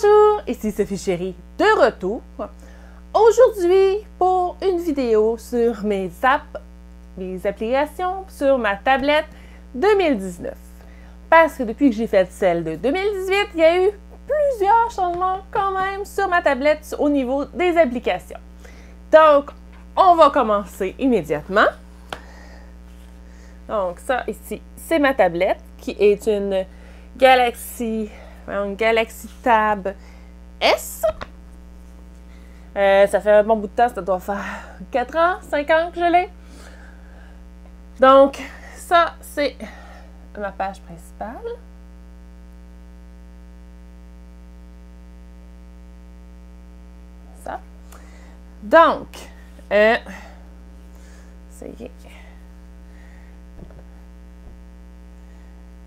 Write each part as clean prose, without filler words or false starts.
Bonjour, ici Sophie Chérie de retour. Aujourd'hui pour une vidéo sur mes applications sur ma tablette 2019. Parce que depuis que j'ai fait celle de 2018, il y a eu plusieurs changements quand même sur ma tablette au niveau des applications. Donc, on va commencer immédiatement. Donc ça ici, c'est ma tablette qui est une Galaxy Tab S. Ça fait un bon bout de temps, ça doit faire 4 ans, 5 ans que je l'ai. Donc, ça, c'est ma page principale. Ça. Donc, ça y est.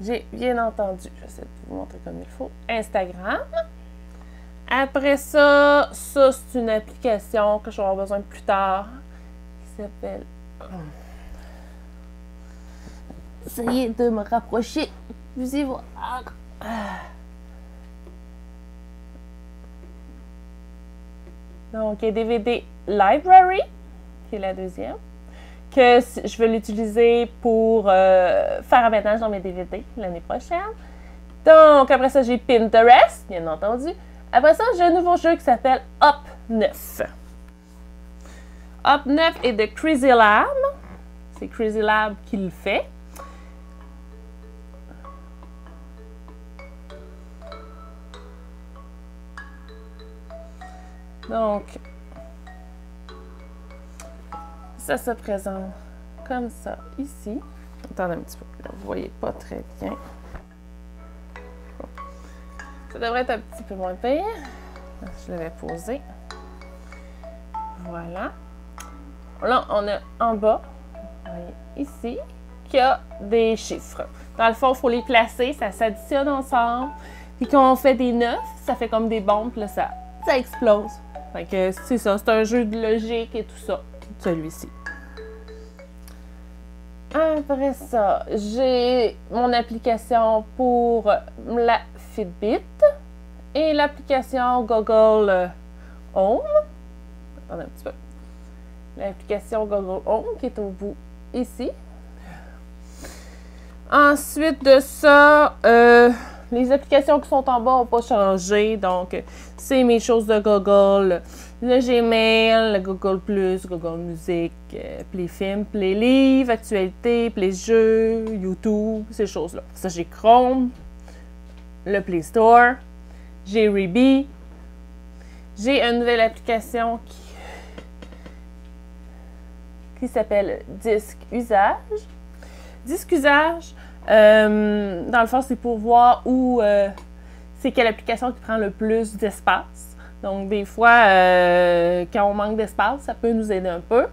J'ai bien entendu, j'essaie de vous montrer comme il faut, Instagram. Après ça, c'est une application que je vais avoir besoin plus tard qui s'appelle... Essayez de me rapprocher. Vous y voir. Donc, il y a DVD Library, qui est la deuxième, que je vais l'utiliser pour faire un ménage dans mes DVD l'année prochaine. Donc, après ça, j'ai Pinterest, bien entendu. Après ça, j'ai un nouveau jeu qui s'appelle Up 9. Up 9 est de Crazy Lab. C'est Crazy Lab qui le fait. Donc, ça se présente comme ça ici. Attendez un petit peu, là, vous voyez pas très bien. Ça devrait être un petit peu moins pire. Je l'avais posé. Voilà. Là, on a en bas, vous voyez ici, qu'il y a des chiffres. Dans le fond, il faut les placer, ça s'additionne ensemble. Puis quand on fait des 9, ça fait comme des bombes, puis là, ça explose. Fait que c'est ça, c'est un jeu de logique et tout ça, celui-ci. Après ça, j'ai mon application pour la Fitbit et l'application Google Home. Attendez un petit peu. L'application Google Home qui est au bout ici. Ensuite de ça, les applications qui sont en bas n'ont pas changé. Donc, c'est mes choses de Google. Le Gmail, le Google+, Google Music, Play Film, Play Livres, Actualité, Play Jeux, YouTube, ces choses-là. Ça, j'ai Chrome, le Play Store, j'ai Reebee. J'ai une nouvelle application qui s'appelle Disque Usage. Disque Usage, dans le fond, c'est pour voir où c'est quelle application qui prend le plus d'espace. Donc, des fois, quand on manque d'espace, ça peut nous aider un peu.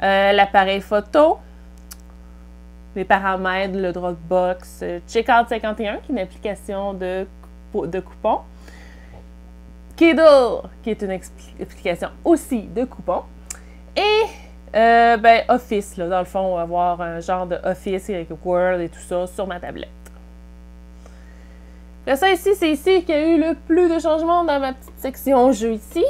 L'appareil photo, les paramètres, le Dropbox, Checkout 51, qui est une application de coupons. Kiddle, qui est une application aussi de coupons. Et Office, là, dans le fond, on va avoir un genre de Office avec Word et tout ça sur ma tablette. Après ça, ici, c'est ici qu'il y a eu le plus de changements dans ma petite section jeux ici.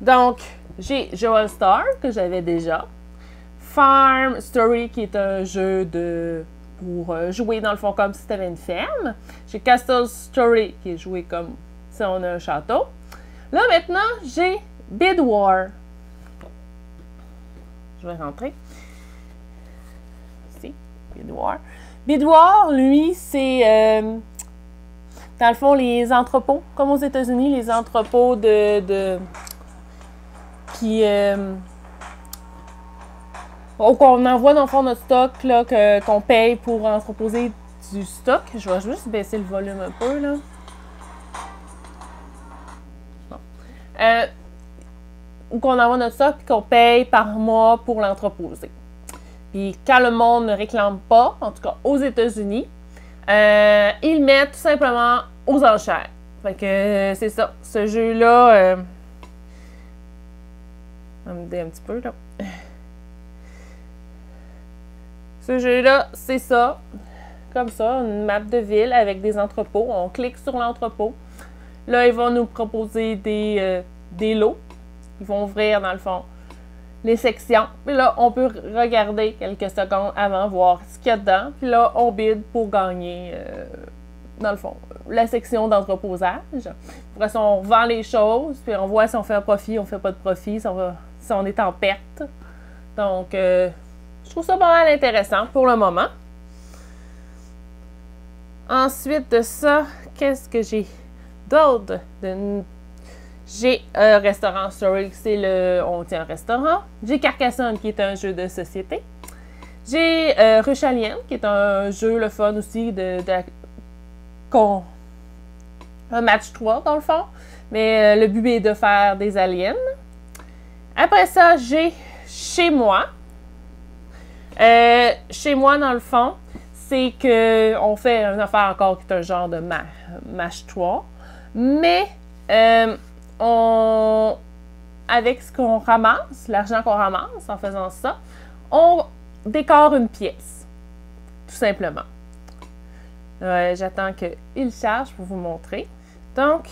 Donc, j'ai Joel Star, que j'avais déjà. Farm Story, qui est un jeu pour jouer dans le fond comme si tu avais une ferme. J'ai Castle Story, qui est joué comme si on a un château. Là, maintenant, j'ai Bid War. Je vais rentrer. Ici, Bid War. Bid War, lui, c'est dans le fond les entrepôts, comme aux États-Unis, les entrepôts qu'on envoie dans le fond notre stock, qu'on paye pour entreposer du stock. Je vais juste baisser le volume un peu, là. Ou qu'on envoie notre stock et qu'on paye par mois pour l'entreposer. Puis quand le monde ne réclame pas, en tout cas aux États-Unis, ils mettent tout simplement aux enchères. Fait que c'est ça. Ce jeu-là, On va m'aider un petit peu, là. Ce jeu-là, c'est ça. Comme ça, une map de ville avec des entrepôts. On clique sur l'entrepôt. Là, ils vont nous proposer des lots. Ils vont ouvrir, dans le fond, les sections. Puis là, on peut regarder quelques secondes avant, voir ce qu'il y a dedans. Puis là, on bid pour gagner, dans le fond, la section d'entreposage. Après ça, on revend les choses. Puis on voit si on fait un profit, on fait pas de profit, si on est en perte. Donc, je trouve ça pas mal intéressant pour le moment. Ensuite de ça, qu'est-ce que j'ai d'autre? J'ai Restaurant Story, on tient un restaurant. J'ai Carcassonne, qui est un jeu de société. J'ai Rush Alien, qui est un jeu, le fun aussi, un match 3, dans le fond. Mais le but est de faire des aliens. Après ça, j'ai Chez moi. Chez moi, dans le fond, c'est qu'on fait une affaire encore qui est un genre de match 3. Mais avec ce qu'on ramasse, l'argent qu'on ramasse en faisant ça, on décore une pièce, tout simplement. J'attends qu'il charge pour vous montrer. Donc,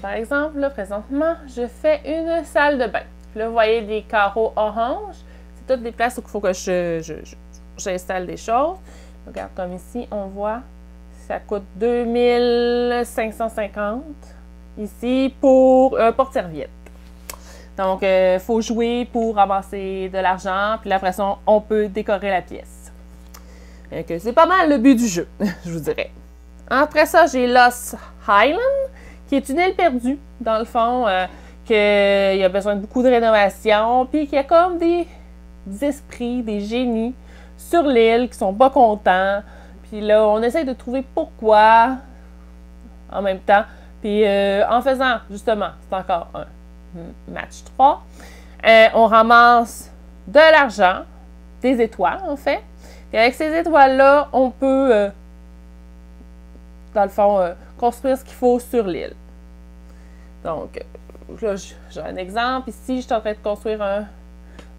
par exemple, là, présentement, je fais une salle de bain. Là, vous voyez des carreaux orange. C'est toutes des places où il faut que j'installe des choses. Regarde, comme ici, on voit, ça coûte 2550 ici pour un porte-serviette. Donc, il faut jouer pour ramasser de l'argent, puis après ça, on peut décorer la pièce. C'est pas mal le but du jeu, je vous dirais. Après ça, j'ai Lost Island, qui est une île perdue, dans le fond, qu'il y a besoin de beaucoup de rénovation, puis qu'il y a comme des esprits, des génies sur l'île qui sont pas contents. Puis là, on essaie de trouver pourquoi en même temps. Puis en faisant, justement, c'est encore un match 3, on ramasse de l'argent, des étoiles en fait. Puis avec ces étoiles-là, on peut, dans le fond, construire ce qu'il faut sur l'île. Donc, là, j'ai un exemple. Ici, je suis en train de construire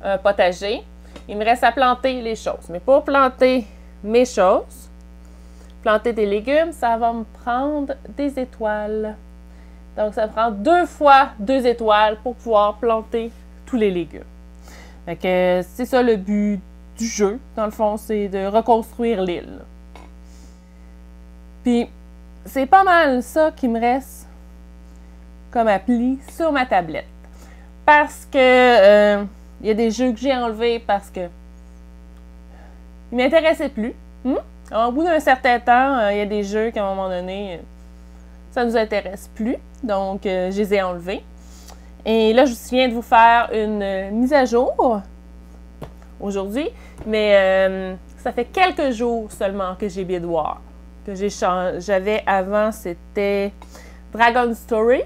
un potager. Il me reste à planter les choses. Mais pour planter mes choses, planter des légumes, ça va me prendre des étoiles. Donc, ça prend 2 fois 2 étoiles pour pouvoir planter tous les légumes. Fait que c'est ça le but du jeu, dans le fond, c'est de reconstruire l'île. Puis, c'est pas mal ça qui me reste comme appli sur ma tablette. Parce que il y a des jeux que j'ai enlevés parce que ils m'intéressaient plus. Au bout d'un certain temps, il y a des jeux qu'à un moment donné, ça nous intéresse plus. Donc, je les ai enlevés. Et là, je viens de vous faire une mise à jour aujourd'hui. Mais ça fait quelques jours seulement que j'ai Bid War. Que j'avais avant, c'était Dragon Story.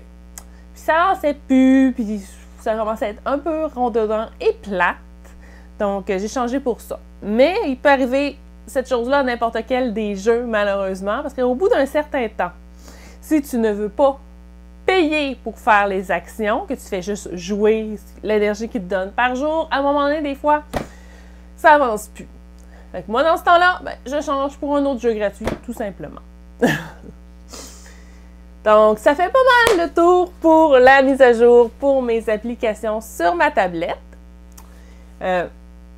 Puis ça avançait plus, puis ça commençait à être un peu rondonnant et plate. Donc, j'ai changé pour ça. Mais il peut arriver cette chose-là à n'importe quel des jeux, malheureusement, parce qu'au bout d'un certain temps, si tu ne veux pas payer pour faire les actions, que tu fais juste jouer l'énergie qu'ils te donnent par jour, à un moment donné, des fois, ça avance plus. Fait que moi, dans ce temps-là, je change pour un autre jeu gratuit, tout simplement. Donc, ça fait pas mal le tour pour la mise à jour pour mes applications sur ma tablette.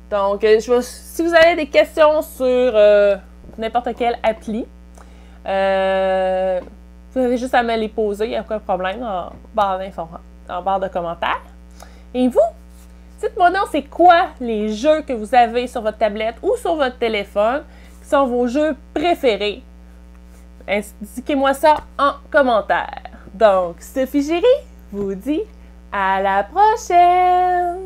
Donc, si vous avez des questions sur n'importe quelle appli, vous avez juste à me les poser, il n'y a aucun problème, en barre de commentaires. Et vous, dites-moi donc, c'est quoi les jeux que vous avez sur votre tablette ou sur votre téléphone qui sont vos jeux préférés? Indiquez-moi ça en commentaire. Donc, Sophie Giry vous dit à la prochaine!